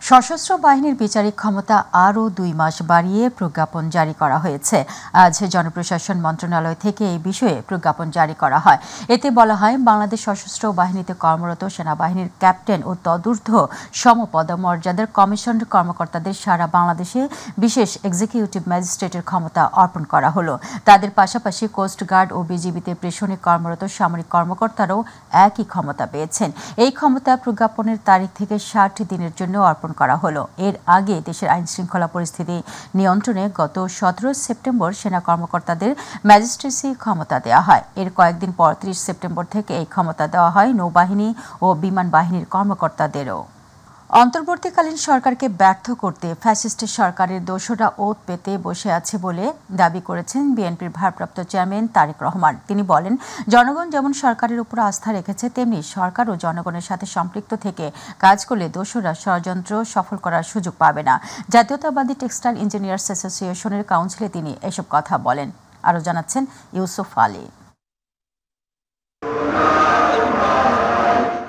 সশস্ত্র বাহিনীর বিচারিক ক্ষমতা আরও ২ মাস বাড়িয়ে প্রজ্ঞাপন জারি করা হয়েছে। আজ জনপ্রশাসন মন্ত্রণালয় থেকে এই বিষয়ে প্রজ্ঞাপন জারি করা হয়। এতে বলা হয়, বাংলাদেশ সশস্ত্র বাহিনীতে কর্মরত সেনাবাহিনীর ক্যাপ্টেন ও তদূর্ধ্ব সমপদমর্যাদার কমিশনড কর্মকর্তাদের সারা বাংলাদেশে বিশেষ এক্সিকিউটিভ ম্যাজিস্ট্রেটের ক্ষমতা অর্পণ করা হলো। তাদের পাশাপাশি কোস্টগার্ড ও বিজিবিতে প্রেষণে কর্মরত সামরিক কর্মকর্তারাও একই ক্ষমতা পেয়েছেন। এই ক্ষমতা প্রজ্ঞাপনের তারিখ থেকে ৬০ দিনের জন্য অর্পণ করা হলো। এর আগে দেশের আইন শৃঙ্খলা পরিস্থিতি নিয়ন্ত্রণে গত ১৭ সেপ্টেম্বর সেনা কর্মকর্তাদের ম্যাজিস্ট্রেসি ক্ষমতা দেওয়া হয়। এর কয়েকদিন পর ৩০ সেপ্টেম্বর থেকে এই ক্ষমতা দেওয়া হয় নৌবাহিনী ও বিমান বাহিনীর কর্মকর্তাদেরও। অন্তর্বর্তীকালীন সরকারকে ব্যর্থ করতে ফ্যাসিস্ট সরকারের দোসররা ওত পেতে বসে আছে বলে দাবি করেছেন বিএনপির ভারপ্রাপ্ত চেয়ারম্যান তারেক রহমান। তিনি বলেন, জনগণ যেমন সরকারের উপর আস্থা রেখেছে, তেমনি সরকার ও জনগণের সাথে সম্পৃক্ত থেকে কাজ করলে দোসররা ষড়যন্ত্র সফল করার সুযোগ পাবে না। জাতীয়তাবাদী টেক্সটাইল ইঞ্জিনিয়ার্স অ্যাসোসিয়েশনের কাউন্সিলে তিনি এসব কথা বলেন। আরও জানাচ্ছেন ইউসুফ আলী।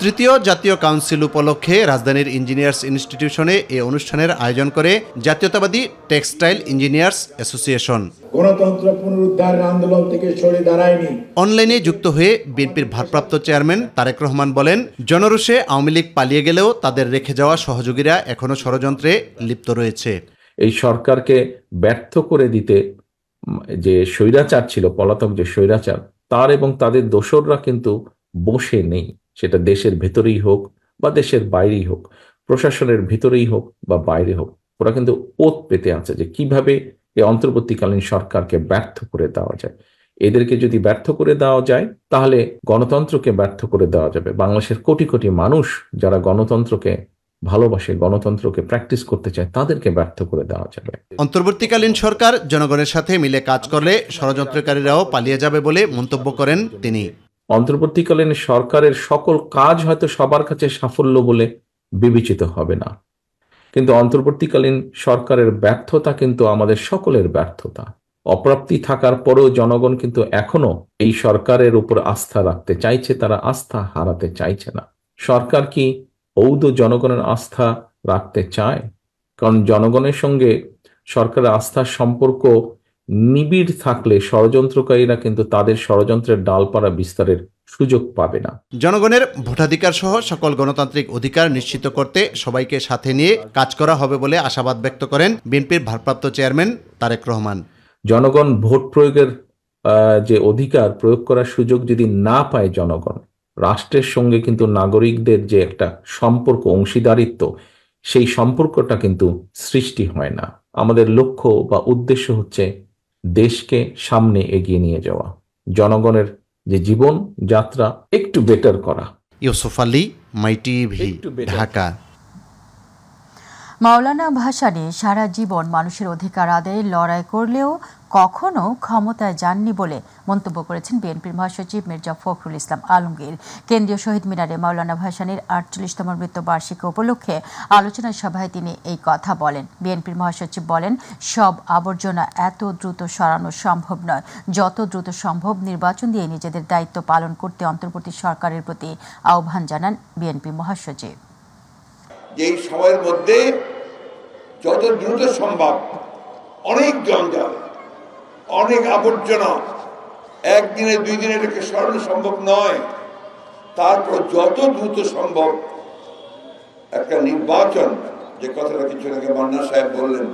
তৃতীয় জাতীয় কাউন্সিল উপলক্ষে রাজধানীর ইঞ্জিনিয়ার্স ইনস্টিটিউশনে এই অনুষ্ঠানের আয়োজন করে জাতীয়তাবাদী টেক্সটাইল ইঞ্জিনিয়ার্স অ্যাসোসিয়েশন। গণতন্ত্র পুনরুদ্ধারের আন্দোলন থেকে সরে দাঁড়ায়নি। অনলাইনে যুক্ত হয়ে বিএনপির ভারপ্রাপ্ত চেয়ারম্যান তারেক রহমান বলেন, জনরোষে আওয়ামী লীগ পালিয়ে গেলেও তাদের রেখে যাওয়া সহযোগীরা এখনো ষড়যন্ত্রে লিপ্ত রয়েছে। এই সরকারকে ব্যর্থ করে দিতে যে স্বৈরাচার ছিল, পলাতক যে স্বৈরাচার, তার এবং তাদের দোসররা কিন্তু বসে নেই। সেটা দেশের ভেতরেই হোক বা দেশের বাইরেই হোক, প্রশাসনের ভিতরেই হোক বা বাইরে হোক, ওরা কিন্তু ওত পেতে আছে যে কিভাবে এই অন্তর্বর্তীকালীন সরকারকে ব্যর্থ করে দেওয়া যায়। এদেরকে যদি ব্যর্থ করে দেওয়া যায়, তাহলে গণতন্ত্রকে ব্যর্থ করে দেওয়া যাবে। বাংলাদেশের কোটি কোটি মানুষ যারা গণতন্ত্রকে ভালোবাসে, গণতন্ত্রকে প্র্যাকটিস করতে চায়, তাদেরকে ব্যর্থ করে দেওয়া যাবে। অন্তর্বর্তীকালীন সরকার জনগণের সাথে মিলে কাজ করলে ষড়যন্ত্রকারীরাও পালিয়ে যাবে বলে মন্তব্য করেন তিনি। অন্তর্বর্তীকালীন সরকারের সকল কাজ হয়তো সবার কাছে সাফল্য বলে বিবেচিত হবে না, কিন্তু অন্তর্বর্তীকালীন সরকারের ব্যর্থতা কিন্তু আমাদের সকলের ব্যর্থতা। অপ্রাপ্তি থাকার পরেও জনগণ কিন্তু এখনো এই সরকারের উপর আস্থা রাখতে চাইছে, তারা আস্থা হারাতে চাইছে না। সরকার কি ঔদ জনগণের আস্থা রাখতে চায়? কারণ জনগণের সঙ্গে সরকারের আস্থার সম্পর্ক নিবিড় থাকলে ষড়যন্ত্রকারীরা কিন্তু তাদের ষড়যন্ত্রের ডালপালা বিস্তারের সুযোগ পাবে না। জনগণের ভোটাধিকার সহ সকল গণতান্ত্রিক অধিকার নিশ্চিত করতে সবাইকে সাথে নিয়ে কাজ করা হবে বলে আশাবাদ ব্যক্ত করেন বিএনপির ভারপ্রাপ্ত চেয়ারম্যান তারেক রহমান। জনগণ ভোট প্রয়োগের যে অধিকার প্রয়োগ করার সুযোগ যদি না পায় জনগণ, রাষ্ট্রের সঙ্গে কিন্তু নাগরিকদের যে একটা সম্পর্ক, অংশীদারিত্ব, সেই সম্পর্কটা কিন্তু সৃষ্টি হয় না। আমাদের লক্ষ্য বা উদ্দেশ্য হচ্ছে দেশকে সামনে এগিয়ে নিয়ে যাওয়া, জনগণের যে জীবন যাত্রা একটু বেটার করা। ইউসুফ আলী, মাই টিভি, ঢাকা। মাওলানা ভাসানী সারা জীবন মানুষের অধিকার আদায়ে লড়াই করলেও কখনো ক্ষমতায় যাননি বলে মন্তব্য করেছেন বিএনপির মহাসচিব মির্জা ফখরুল ইসলাম আলমগীর। কেন্দ্রীয় শহীদ মিনারে মাওলানা ভাসানীর ৪৮তম মৃত্যুবার্ষিকী উপলক্ষে আলোচনা সভায় তিনি এই কথা বলেন। বিএনপির মহাসচিব বলেন, সব আবর্জনা এত দ্রুত সরানো সম্ভব নয়। যত দ্রুত সম্ভব নির্বাচন দিয়ে নিজেদের দায়িত্ব পালন করতে অন্তর্বর্তী সরকারের প্রতি আহ্বান জানান বিএনপি মহাসচিব। এই সময়ের মধ্যে যত দ্রুত সম্ভব, অনেক জঞ্জাল, অনেক আবর্জনা, একদিনে ২ দিনে এটাকে সরানো সম্ভব নয়। তারপর যত দ্রুত সম্ভব একটা নির্বাচন, যে কথাটা কিছু আগে মান্না সাহেব বললেন,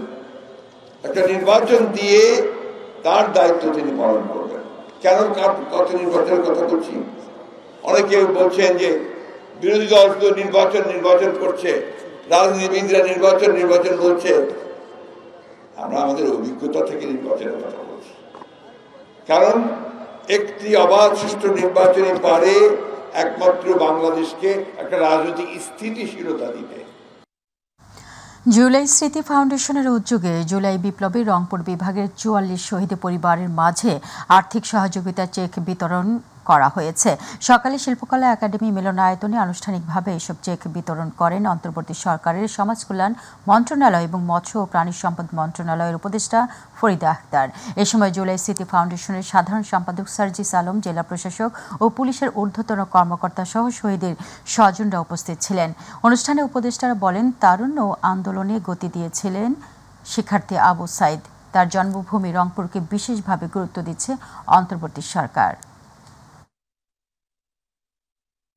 একটা নির্বাচন দিয়ে তার দায়িত্ব তিনি পালন করবেন। কেন কত নির্বাচনের কথা বলছি? অনেকে বলছেন যে বিরোধী দল শুধু নির্বাচন করছে, রাজনীতিবিদরা নির্বাচন বলছে। আমরা আমাদের অভিজ্ঞতা থেকে নির্বাচনের কথা বলছি, কারণ একটি অবাধ সুষ্ঠু নির্বাচনই পারে একমাত্র বাংলাদেশকে একটা রাজনৈতিক স্থিতিশীলতা দিতে। জুলাই স্মৃতি ফাউন্ডেশনের উদ্যোগে জুলাই বিপ্লবে রংপুর বিভাগের ৪৪ শহীদ পরিবারের মাঝে আর্থিক সহযোগিতা চেক বিতরণ করা হয়েছে। সকালে শিল্পকলা একাডেমি মিলনায়তনে আনুষ্ঠানিকভাবে এসব চেক বিতরণ করেন অন্তর্বর্তী সরকারের সমাজ কল্যাণ মন্ত্রণালয় এবং মৎস্য ও প্রাণী সম্পদ মন্ত্রণালয়ের উপদেষ্টা ফরিদা আক্তার। এ সময় জুলাই স্মৃতি ফাউন্ডেশনের সাধারণ সম্পাদক সার্জিস আলম, জেলা প্রশাসক ও পুলিশের ঊর্ধ্বতন কর্মকর্তা সহ শহীদের স্বজনরা উপস্থিত ছিলেন। অনুষ্ঠানে উপদেষ্টারা বলেন, তারুণ্য আন্দোলনে গতি দিয়েছিলেন শিক্ষার্থী আবু সাইদ। তার জন্মভূমি রংপুরকে বিশেষভাবে গুরুত্ব দিচ্ছে অন্তর্বর্তী সরকার।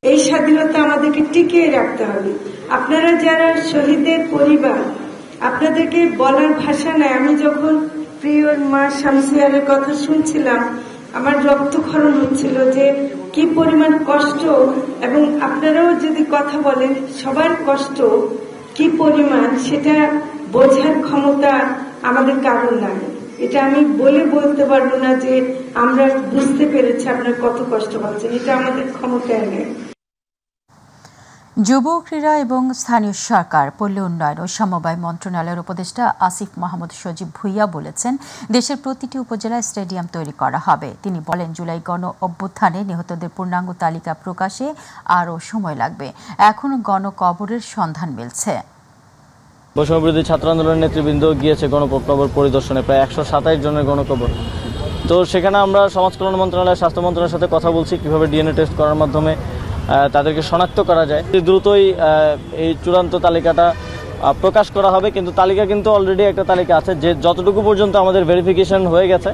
এই স্বাধীনতা আমাদেরকে টিকিয়ে রাখতে হবে। আপনারা যারা শহীদের পরিবার, আপনাদেরকে বলার ভাষা নাই। আমি যখন প্রিয় মা শামসিয়ারের কথা শুনছিলাম, আমার রক্তক্ষরণ হচ্ছিল যে কি পরিমাণ কষ্ট, এবং আপনারাও যদি কথা বলেন সবার কষ্ট কি পরিমাণ, সেটা বোঝার ক্ষমতা আমাদের কারণ নাই। এটা আমি বলতে পারবো না যে আমরা বুঝতে পেরেছি আপনার কত কষ্ট পাচ্ছেন, এটা আমাদের ক্ষমতায় নেই। যুব ক্রীড়া এবং স্থানীয় সরকার, পল্লী উন্নয়ন ও সমবায় মন্ত্রণালয়ের উপদেষ্টা আসিফ মাহমুদ সজীব ভুইয়া বলেছেন, দেশের প্রতিটি উপজেলায় স্টেডিয়াম তৈরি করা হবে। তিনি বলেন, জুলাই গণ অভ্যুত্থানে নিহতদের পূর্ণাঙ্গ তালিকা প্রকাশে আরও সময় লাগবে। এখনও গণকবরের সন্ধান মিলছে। বৈষম্যবিরোধী ছাত্র আন্দোলনের নেতৃবৃন্দ গিয়েছে গণকবর পরিদর্শনে, প্রায় 127 জনের গণকবর। তো সেখানে আমরা সমাজ কল্যাণ মন্ত্রণালয়, স্বাস্থ্য মন্ত্রণালয়ের সাথে কথা বলছি কিভাবে ডিএনএ টেস্ট করার মাধ্যমে তাদেরকে শনাক্ত করা যায়। দ্রুতই এই চূড়ান্ত তালিকাটা প্রকাশ করা হবে, কিন্তু তালিকা কিন্তু অলরেডি একটা তালিকা আছে, যে যতটুকু পর্যন্ত আমাদের ভেরিফিকেশন হয়ে গেছে।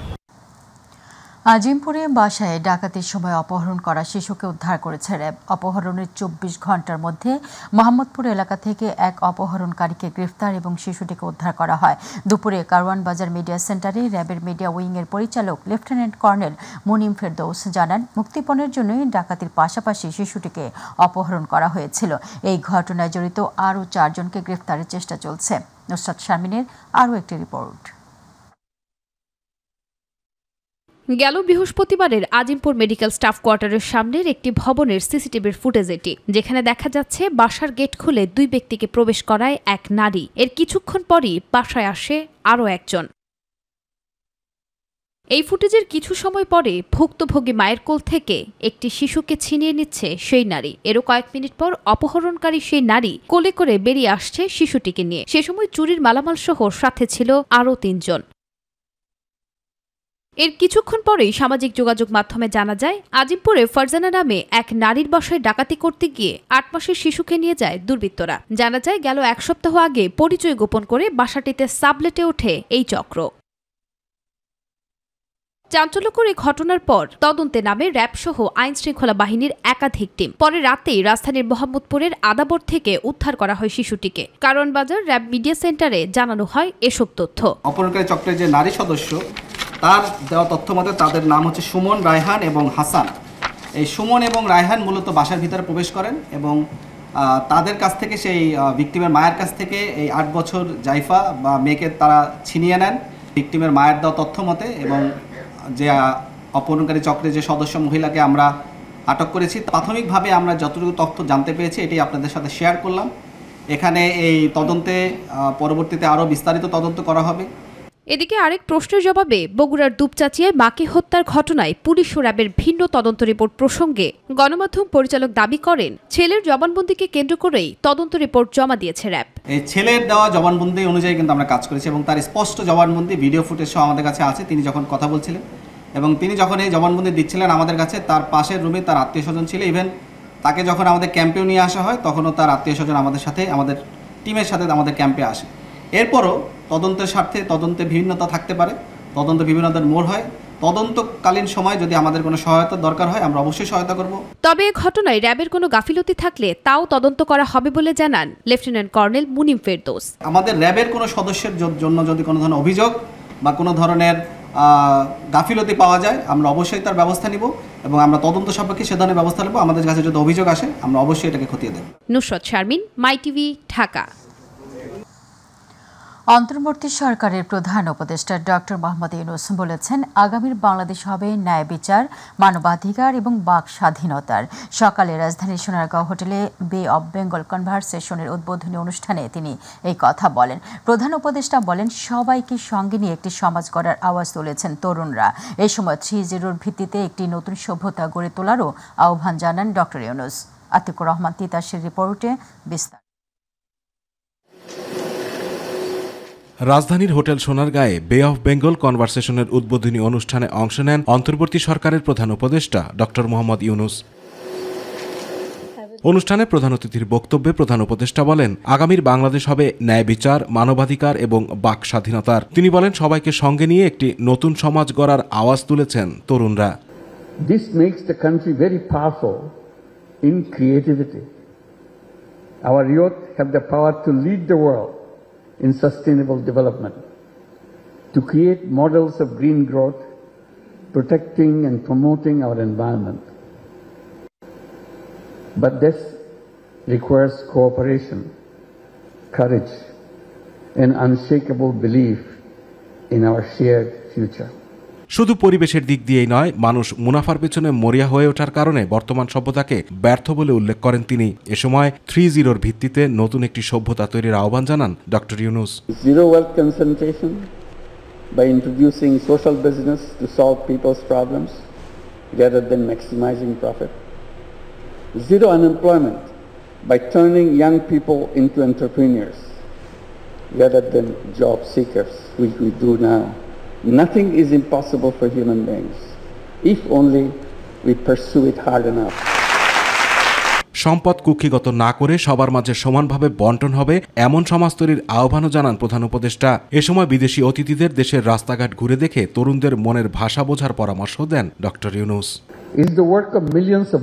আজিমপুরে বাসায় ডাকাতির সময় অপহরণ করা শিশুকে উদ্ধার করেছে র্যাব। অপহরণের 24 ঘন্টার মধ্যে মোহাম্মদপুর এলাকা থেকে এক অপহরণকারীকে গ্রেফতার এবং শিশুটিকে উদ্ধার করা হয়। দুপুরে কারওয়ান বাজার মিডিয়া সেন্টারে র্যাবের মিডিয়া উইংয়ের পরিচালক লেফটেন্যান্ট কর্নেল মুনিম ফেরদৌস জানান, মুক্তিপণের জন্যই ডাকাতির পাশাপাশি শিশুটিকে অপহরণ করা হয়েছিল। এই ঘটনায় জড়িত আরও 4 জনকে গ্রেফতারের চেষ্টা চলছে। নুসরাত শারমিনের আরও একটি রিপোর্ট। গেল বৃহস্পতিবারের আজিমপুর মেডিকেল স্টাফ কোয়ার্টারের সামনের একটি ভবনের সিসিটিভির ফুটেজ এটি, যেখানে দেখা যাচ্ছে বাসার গেট খুলে 2 ব্যক্তিকে প্রবেশ করায় এক নারী। এর কিছুক্ষণ পরই বাসায় আসে আরও একজন। এই ফুটেজের কিছু সময় পরে ভুক্তভোগী মায়ের কোল থেকে একটি শিশুকে ছিনিয়ে নিচ্ছে সেই নারী। এরও কয়েক মিনিট পর অপহরণকারী সেই নারী কোলে করে বেরিয়ে আসছে শিশুটিকে নিয়ে। সে সময় চুরির মালামাল সহ সাথে ছিল আরও 3 জন। এর কিছুক্ষণ পরেই সামাজিক যোগাযোগ মাধ্যমে জানা যায়, আজিমপুরে ফারজানা নামে এক নারীর বাসায় ডাকাতি করতে গিয়ে 8 মাসের শিশুকে নিয়ে যায় দুর্বৃত্তরা। জানা যায়, গেল 1 সপ্তাহ আগে পরিচয় গোপন করে বাসাটিতে সাবলেটে ওঠে এই চক্র। চাঞ্চল্যকর এই ঘটনার পর তদন্তে নামে র্যাব সহ আইন শৃঙ্খলা বাহিনীর একাধিক টিম। পরে রাতেই রাজধানীর মোহাম্মদপুরের আদাবর থেকে উদ্ধার করা হয় শিশুটিকে। কারওয়ান বাজার র্যাব মিডিয়া সেন্টারে জানানো হয় এসব তথ্য। অপহরণকারী চক্রের যে নারী সদস্য, তার দেওয়া তথ্য মতে তাদের নাম হচ্ছে সুমন, রায়হান এবং হাসান। এই সুমন এবং রায়হান মূলত বাসার ভিতরে প্রবেশ করেন এবং তাদের কাছ থেকে, সেই ভিকটিমের মায়ের কাছ থেকে এই 8 বছর জাইফা বা মেয়েকে তারা ছিনিয়ে নেন ভিকটিমের মায়ের দেওয়া তথ্য মতে। এবং যে অপহরণকারী চক্রের যে সদস্য মহিলাকে আমরা আটক করেছি, প্রাথমিকভাবে আমরা যতটুকু তথ্য জানতে পেরেছি এটি আপনাদের সাথে শেয়ার করলাম। এখানে এই তদন্তে পরবর্তীতে আরও বিস্তারিত তদন্ত করা হবে। এদিকে আরেক প্রশ্নের জবাবে বগুড়ার দুপচাচিয়ায় মাকে হত্যার ঘটনায় পুলিশ ও র্যাবের ভিন্ন তদন্ত রিপোর্ট প্রসঙ্গে গণমাধ্যম পরিচালক দাবি করেন, ছেলের জবানবন্দিকে কেন্দ্র করেই তদন্ত রিপোর্ট জমা দিয়েছে র্যাব। এই ছেলের দেওয়া জবানবন্দি অনুযায়ী কিন্তু আমরা কাজ করেছি এবং তার স্পষ্ট জবানবন্দি ভিডিও ফুটেজ সহ আমাদের কাছে আছে। তিনি যখন কথা বলছিলেন এবং তিনি যখন এই জবানবন্দি দিচ্ছিলেন আমাদের কাছে, তার পাশের রুমে তার আত্মীয় স্বজন ছিল। ইভেন তাকে যখন আমাদের ক্যাম্পেও নিয়ে আসা হয় তখনও তার আত্মীয় স্বজন আমাদের সাথে, আমাদের টিমের সাথে আমাদের ক্যাম্পে আসে। এরপরও তদন্তের স্বার্থে তদন্তে বিভিন্নতা থাকতে পারে, তদন্ত বিভিন্নতার মোড় হয়। তদন্তকালীন সময় যদি আমাদের কোনো সহায়তা দরকার হয় আমরা অবশ্যই সহায়তা করব। তবে এই ঘটনায় র্যাবের কোনো গাফিলতি থাকলে তাও তদন্ত করা হবে বলে জানান লেফটেন্যান্ট কর্নেল মুনিম ফেরদৌস। আমাদের র্যাবের কোনো সদস্যের জন্য যদি কোনো ধরনের অভিযোগ বা কোনো ধরনের গাফিলতি পাওয়া যায় আমরা অবশ্যই তার ব্যবস্থা নিব এবং আমরা তদন্ত সাপেক্ষে সে ধরনের ব্যবস্থা নেব। আমাদের কাছে যদি অভিযোগ আসে আমরা অবশ্যই এটাকে খতিয়ে দেব। নুসরাত শারমিন, মাই টিভি, ঢাকা। অন্তর্বর্তী সরকারের প্রধান উপদেষ্টা ডক্টর মোহাম্মদ ইউনূস বলেছেন, আগামীর বাংলাদেশ হবে ন্যায় বিচার, মানবাধিকার এবং বাক স্বাধীনতার। সকালে রাজধানীর সোনারগাঁও হোটেলে বে অব বেঙ্গল কনভারসেশনের উদ্বোধনী অনুষ্ঠানে তিনি এই কথা বলেন। প্রধান উপদেষ্টা বলেন, সবাইকে সঙ্গে নিয়ে একটি সমাজ গড়ার আওয়াজ তুলেছেন তরুণরা। এই সময় 3-0 ভিত্তিতে একটি নতুন সভ্যতা গড়ে তোলারও আহ্বান জানান ডক্টর ইউনূস। আতিকুর রহমান তিতাসের রিপোর্টে বিস্তারিত। রাজধানীর হোটেল সোনারগাঁয়ে বে অফ বেঙ্গল কনভারসেশনের উদ্বোধনী অনুষ্ঠানে অংশ নেন অন্তর্বর্তী সরকারের প্রধান উপদেষ্টা ডক্টর মোহাম্মদ ইউনূস। অনুষ্ঠানে প্রধান অতিথির বক্তব্যে প্রধান উপদেষ্টা বলেন, আগামীর বাংলাদেশ হবে ন্যায় বিচার, মানবাধিকার এবং বাক স্বাধীনতার। তিনি বলেন, সবাইকে সঙ্গে নিয়ে একটি নতুন সমাজ গড়ার আওয়াজ তুলেছেন তরুণরা। This makes the country very powerful in creativity. Our youth have the power to lead the world in sustainable development, to create models of green growth, protecting and promoting our environment. But this requires cooperation, courage, and unshakable belief in our shared future. শুধু পরিবেশের দিক দিয়েই নয়, মানুষ মুনাফার পেছনে মরিয়া হয়ে ওঠার কারণে বর্তমান সভ্যতাকে ব্যর্থ বলে উল্লেখ করেন তিনি। এ সময় 3-0 ভিত্তিতে নতুন একটি সভ্যতা তৈরির আহ্বান জানান doctor Yunus. Zero wealth concentration by introducing social business to solve people's problems rather than maximizing profit. Zero unemployment by turning young people into entrepreneurs rather than job seekers, which we do now. Nothing is impossible for human beings if only we pursue it hard enough. সম্পদ কুক্ষিগত না করে সবার মাঝে সমানভাবে বন্টন হবে এমন সমাজ তৈরির আহ্বানও জানান প্রধান উপদেষ্টা। এ সময় বিদেশি অতিথিদের দেশের রাস্তাঘাট ঘুরে দেখে তরুণদের মনের ভাষা বোঝার পরামর্শ দেন doctor Yunus. It's the work of millions of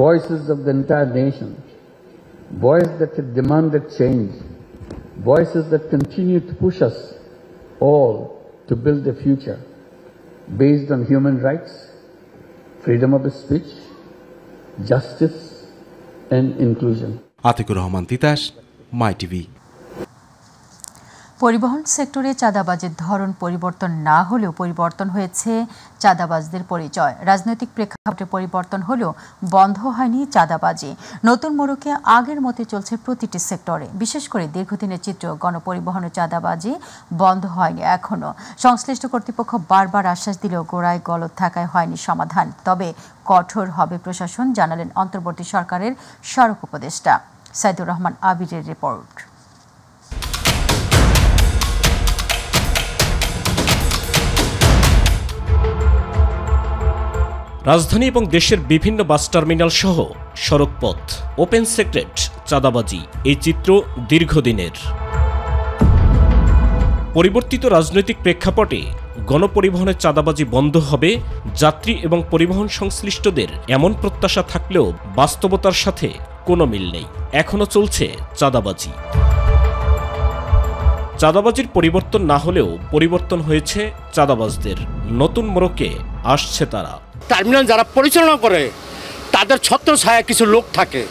voices of the entire nation, voices that have demanded change, voices that continue to push us all to build a future based on human rights, freedom of speech, justice and inclusion. Atiqur Rahman Titas, My TV. পরিবহন সেক্টরে চাঁদাবাজির ধরন পরিবর্তন না হলেও পরিবর্তন হয়েছে চাঁদাবাজদের পরিচয়। রাজনৈতিক প্রেক্ষাপটে পরিবর্তন হলেও বন্ধ হয়নি চাঁদাবাজি। নতুন মোড়কে আগের মতো চলছে প্রতিটি সেক্টরে। বিশেষ করে দীর্ঘদিনের চিত্র গণপরিবহন ও চাঁদাবাজি বন্ধ হয়নি এখনও। সংশ্লিষ্ট কর্তৃপক্ষ বারবার আশ্বাস দিলেও গোড়ায় গলদ থাকায় হয়নি সমাধান। তবে কঠোর হবে প্রশাসন, জানালেন অন্তর্বর্তী সরকারের সড়ক উপদেষ্টা। সাইদুর রহমান আবিরের রিপোর্ট। রাজধানী এবং দেশের বিভিন্ন বাস টার্মিনাল সহ সড়কপথ ওপেন সেক্রেট চাঁদাবাজি, এই চিত্র দীর্ঘদিনের। পরিবর্তিত রাজনৈতিক প্রেক্ষাপটে গণপরিবহনের চাঁদাবাজি বন্ধ হবে যাত্রী এবং পরিবহন সংশ্লিষ্টদের এমন প্রত্যাশা থাকলেও বাস্তবতার সাথে কোনো মিল নেই। এখনও চলছে চাঁদাবাজি। চাঁদাবাজির পরিবর্তন না হলেও পরিবর্তন হয়েছে চাঁদাবাজদের। নতুন মোড়কে আসছে তারা। টার্মিনাল যারা পরিচালনা করে তাদের ছত্রছায়া কিছু লোক থাকে।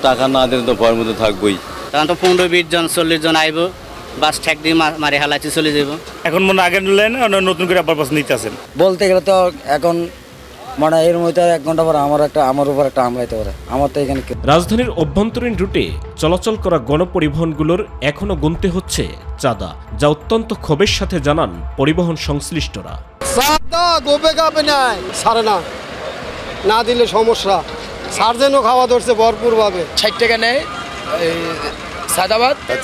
টাকা না দিলে তো ভয়ের মধ্যে থাকবোই। তখন তো 15-20 জন 40 জন আইব, বাস ঠেক দিয়ে মারি হালাচি চলে যাব। এখন মনে আগে নিলেন নতুন করে আবার বাস নিতে আসেন। বলতে গেলে তো এখন মানে এর মধ্যে 1 ঘন্টা পর আমার উপর একটা হামলা হতে পারে। আমার তো এখানে রাজধানীর অভ্যন্তরীণ রুটে চলাচল করা গণপরিবহনগুলোর এখনো গুনতে হচ্ছে চাঁদা, যা অত্যন্ত ক্ষোভের সাথে জানান পরিবহন সংশ্লিষ্টরা। না দিলে সমস্যা, সার্জেনও খাওয়া ধরছে ভরপুর ভাবে। 60 টাকা নেয়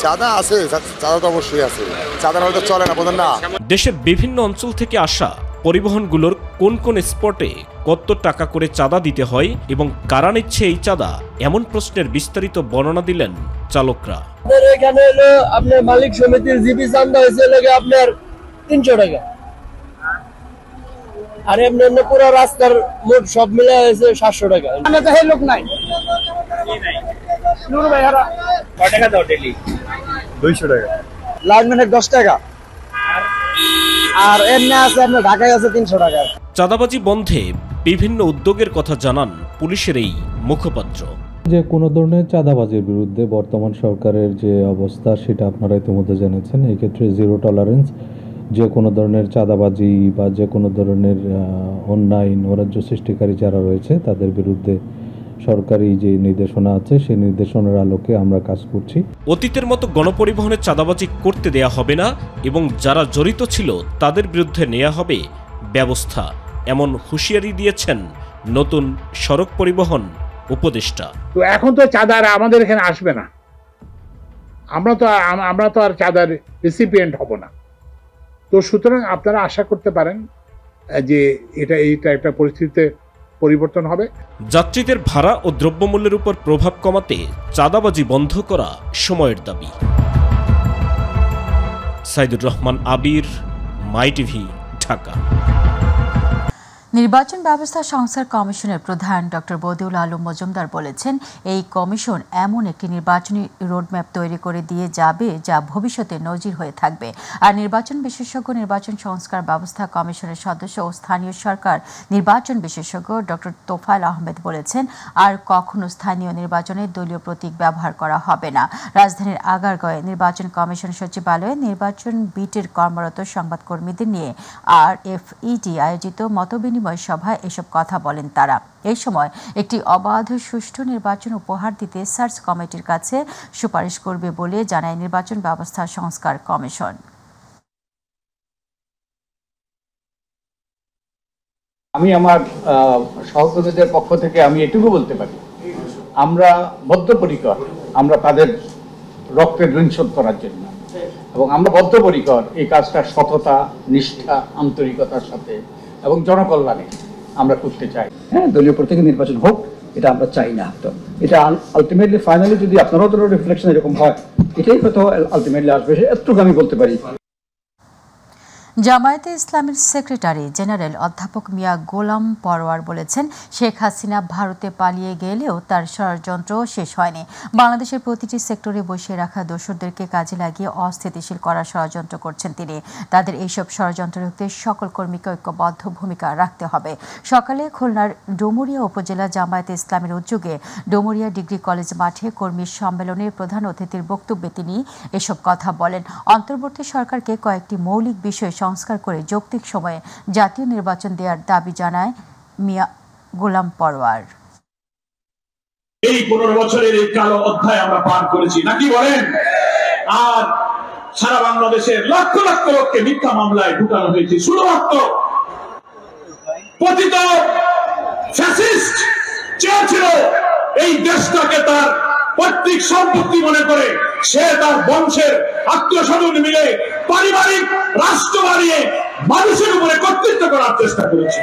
চাঁদা আছে, চাঁদা তো অবশ্যই আছে, চাঁদা হয়তো চলে না, বোঝেন না। দেশের বিভিন্ন অঞ্চল থেকে আসা পরিবহনগুলোর কোন কোন স্পটে কত টাকা করে চাঁদা দিতে হয় এবং কারা নিচ্ছে এই চাঁদা, এমন প্রশ্নের বিস্তারিত বর্ণনা দিলেন চালকরা। এখানে হলো আপনার মালিক সমিতির জিপি চাঁদা হয়েছে আপনার 300 টাকা, আর এমনি পুরো রাস্তার মোট সব মিলে হয়েছে 700 টাকা। লোক নাই, 200 টাকা, লাইনম্যানের 10 টাকা, আর এমনি আছে আপনার ঢাকায় আছে 300 টাকা। চাঁদাবাজি বন্ধে বিভিন্ন উদ্যোগের কথা জানান পুলিশের এই মুখপাত্র। যে কোনো ধরনের চাঁদাবাজির বিরুদ্ধে বর্তমান সরকারের যে অবস্থা সেটা আপনারা ইতিমধ্যে জেনেছেন। এই ক্ষেত্রে জিরো টলারেন্স, যে কোনো ধরনের চাঁদাবাজি বা যে কোনো ধরনের অন্যায় নৈরাজ্য সৃষ্টিকারী যারা রয়েছে তাদের বিরুদ্ধে সরকারি যে নির্দেশনা আছে সেই নির্দেশনার আলোকে আমরা কাজ করছি। অতীতের মতো গণপরিবহনের চাঁদাবাজি করতে দেয়া হবে না এবং যারা জড়িত ছিল তাদের বিরুদ্ধে নেওয়া হবে ব্যবস্থা, এমন হুঁশিয়ারি দিয়েছেন নতুন সড়ক পরিবহন উপদেষ্টা। তো এখন তো চাঁদার আমাদের এখানে আসবে না, আমরা তো আর চাঁদার রেসিপিয়েন্ট হব না। তো সুতরাং আপনারা আশা করতে পারেন যে এটা একটা পরিস্থিতিতে পরিবর্তন হবে। যাত্রীদের ভাড়া ও দ্রব্যমূল্যের উপর প্রভাব কমাতে চাঁদাবাজি বন্ধ করা সময়ের দাবি। সাইদুর রহমান আবির, মাই টিভি, ঢাকা। নির্বাচন ব্যবস্থা সংস্কার কমিশনের প্রধান ডক্টর বদিউল আলম মজুমদার বলেছেন, এই কমিশন এমন একটি নির্বাচনী রোডম্যাপ তৈরি করে দিয়ে যাবে যা ভবিষ্যতে নজির হয়ে থাকবে। আর নির্বাচন বিশেষজ্ঞ নির্বাচন সংস্কার ব্যবস্থা কমিশনের সদস্য ও স্থানীয় সরকার নির্বাচন বিশেষজ্ঞ ডক্টর তোফায়েল আহমেদ বলেছেন, আর কখনো স্থানীয় নির্বাচনে দলীয় প্রতীক ব্যবহার করা হবে না। রাজধানীর আগারগাঁওয়ে নির্বাচন কমিশন সচিবালয়ে নির্বাচন বিটের কর্মরত সংবাদকর্মীদের নিয়ে RFED আয়োজিত মতবিনিময় সভায় এসব কথা বলেন তারা। এই সময় একটি অবাধ সুষ্ঠু নির্বাচন উপহার দিতে সার্চ কমিটির কাছে সুপারিশ করবে বলে জানায় নির্বাচন ব্যবস্থা সংস্কার কমিশন। আমি আমার সহকর্মীদের পক্ষ থেকে আমি এটুকু বলতে পারি, আমরা বদ্ধপরিকর, আমরা তাদের রক্তের ঋণ শোধ করার জন্য, এবং আমরা বদ্ধপরিকর এই কাজটা সততা, নিষ্ঠা, আন্তরিকতার সাথে এবং জনকল্যাণে আমরা করতে চাই। হ্যাঁ, দলীয় প্রতীকে নির্বাচন হোক, এটা আমরা চাই না। তো এটা আলটিমেটলি ফাইনালি যদি আপনারও তো রিফ্লেকশন এরকম হয়, এটাই হয়তো আলটিমেটলি আসবে, এতটুকু আমি বলতে পারি। জামায়াতে ইসলামের সেক্রেটারি জেনারেল অধ্যাপক মিয়া গোলাম পরোয়ার বলেছেন, শেখ হাসিনা ভারতে পালিয়ে গেলেও তার ষড়যন্ত্র শেষ হয়নি। বাংলাদেশের প্রতিটি সেক্টরে বসিয়ে রাখা দোসরদেরকে কাজে লাগিয়ে অস্থিতিশীল করার ষড়যন্ত্র করছেন তিনি। তাদের এইসব ষড়যন্ত্র রুখতে সকল কর্মীকে ঐক্যবদ্ধ ভূমিকা রাখতে হবে। সকালে খুলনার ডুমুরিয়া উপজেলা জামায়াতে ইসলামের উদ্যোগে ডুমুরিয়া ডিগ্রি কলেজ মাঠে কর্মী সম্মেলনে প্রধান অতিথির বক্তব্যে তিনি এসব কথা বলেন। অন্তর্বর্তী সরকারকে কয়েকটি মৌলিক বিষয় সংস্কার করে যৌক্তিক সময়ে জাতীয় নির্বাচন দেওয়ার দাবি জানায় মিয়া গোলাম পরোয়ার। এই 15 বছরের এই কালো অধ্যায় আমরা পার করেছি নাকি বলেন? আর সারা বাংলাদেশের লক্ষ লক্ষ লোককে মিথ্যা মামলায় ঢুকানো হয়েছে শুধুমাত্র পতিত ফ্যাসিস্ট চেয়েছিল এই দেশটাকে তার পৈতৃক সম্পত্তি মনে করে সে তার বংশের আত্মীয় স্বজন মিলে পারিবারিক রাষ্ট্র বানিয়ে মানুষের উপরে কর্তৃত্ব করার চেষ্টা করেছে।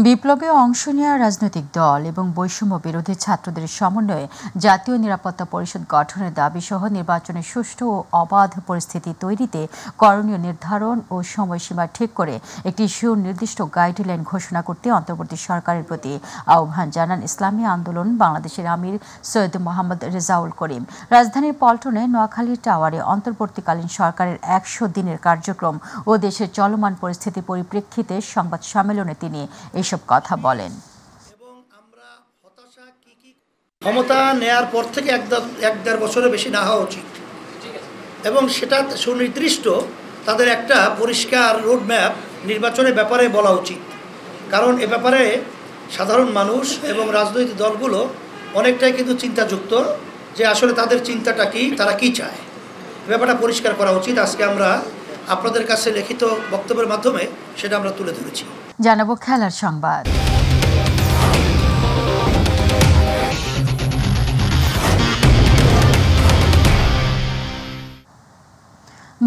বিপ্লবে অংশ নেওয়া রাজনৈতিক দল এবং বৈষম্য বিরোধী ছাত্রদের সমন্বয়ে জাতীয় নিরাপত্তা পরিষদ গঠনের দাবি সহ নির্বাচনের সুষ্ঠু ও অবাধ পরিস্থিতি তৈরিতে করণীয় নির্ধারণ ও সময়সীমা ঠিক করে একটি সুনির্দিষ্ট গাইডলাইন ঘোষণা করতে অন্তর্বর্তী সরকারের প্রতি আহ্বান জানান ইসলামী আন্দোলন বাংলাদেশের আমির সৈয়দ মোহাম্মদ রেজাউল করিম। রাজধানীর পল্টনে নোয়াখালী টাওয়ারে অন্তর্বর্তীকালীন সরকারের 100 দিনের কার্যক্রম ও দেশের চলমান পরিস্থিতির পরিপ্রেক্ষিতে সংবাদ সম্মেলনে তিনি এসব কথা বলেন। ক্ষমতা নেয়ার পর থেকে 1-1.5 বছরের বেশি না হওয়া উচিত, এবং সেটা সুনির্দিষ্ট তাদের একটা পরিষ্কার রোডম্যাপ নির্বাচনের ব্যাপারে বলা উচিত। কারণ এ ব্যাপারে সাধারণ মানুষ এবং রাজনৈতিক দলগুলো অনেকটাই কিন্তু চিন্তাযুক্ত যে আসলে তাদের চিন্তাটা কি, তারা কি চায়, ব্যাপারটা পরিষ্কার করা উচিত। আজকে আমরা আপনাদের কাছে লিখিত বক্তব্যের মাধ্যমে সেটা আমরা তুলে ধরেছি। জানাবো খেলার সংবাদ।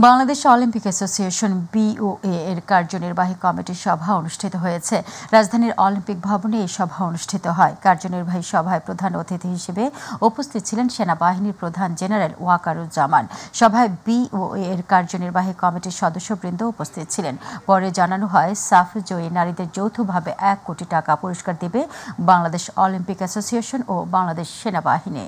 বাংলাদেশ অলিম্পিক অ্যাসোসিয়েশন BOA এর কার্যনির্বাহী কমিটির সভা অনুষ্ঠিত হয়েছে। রাজধানীর অলিম্পিক ভবনে এই সভা অনুষ্ঠিত হয়। কার্যনির্বাহী সভায় প্রধান অতিথি হিসেবে উপস্থিত ছিলেন সেনাবাহিনীর প্রধান জেনারেল ওয়াকারুজ্জামান। সভায় BOA এর কার্যনির্বাহী কমিটির সদস্যবৃন্দ উপস্থিত ছিলেন। পরে জানানো হয়, সাফ জয়ী নারীদের যৌথভাবে 1 কোটি টাকা পুরস্কার দেবে বাংলাদেশ অলিম্পিক অ্যাসোসিয়েশন ও বাংলাদেশ সেনাবাহিনী।